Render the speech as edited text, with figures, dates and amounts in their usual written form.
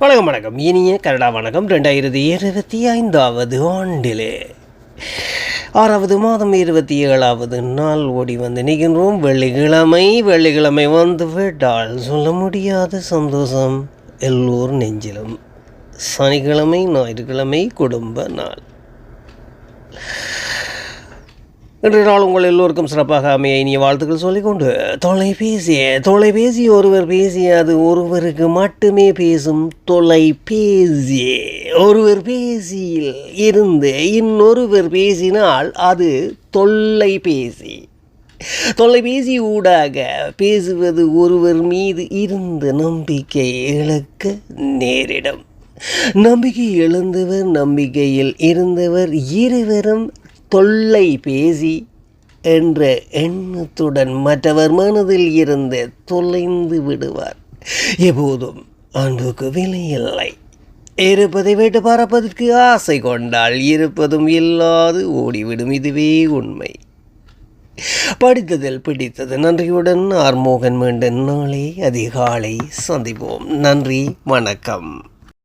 வணக்கம் வணக்கம் இனிய கனடா வணக்கம். 2025 ஆண்டிலே 6வது மாதம் 27வது நாள் ஓடி வந்து நிற்கின்றோம். வெள்ளிக்கிழமை வந்து விட்டால் சொல்ல முடியாத சந்தோஷம் எல்லோர் நெஞ்சிலும். சனிக்கிழமை ஞாயிற்றுக்கிழமை குடும்ப நாள். இன்றைய நாள் உங்கள் எல்லோருக்கும் சிறப்பாக அமைய இனிய வாழ்த்துக்கள் சொல்லிக்கொண்டு தொலைபேசி ஒருவர் பேசிய அது ஒருவருக்கு மட்டுமே பேசும் தொலைபேசி. ஒருவர் பேசியில் இருந்து இன்னொருவர் பேசினால் அது தொல்லைபேசி. தொலைபேசி ஊடாக பேசுவது ஒருவர் மீது இருந்த நம்பிக்கை இழக்க நேரிடும். நம்பிக்கை இழந்தவர் நம்பிக்கையில் இருந்தவர் இருவரும் தொல்லைபேசி என்ற எண்ணத்துடன் மற்றவர் மனதில் இருந்து தொலைந்து விடுவார். எப்போதும் அன்புக்கு விலை இல்லை. இருப்பதை விட்டு பறப்பதற்கு ஆசை கொண்டால் இருப்பதும் இல்லாது ஓடிவிடும். இதுவே உண்மை. படித்ததில் பிடித்தது. நன்றியுடன் ஆர்மோகன். மீண்டும் நாளை அதிகாலை சந்திப்போம். நன்றி, வணக்கம்.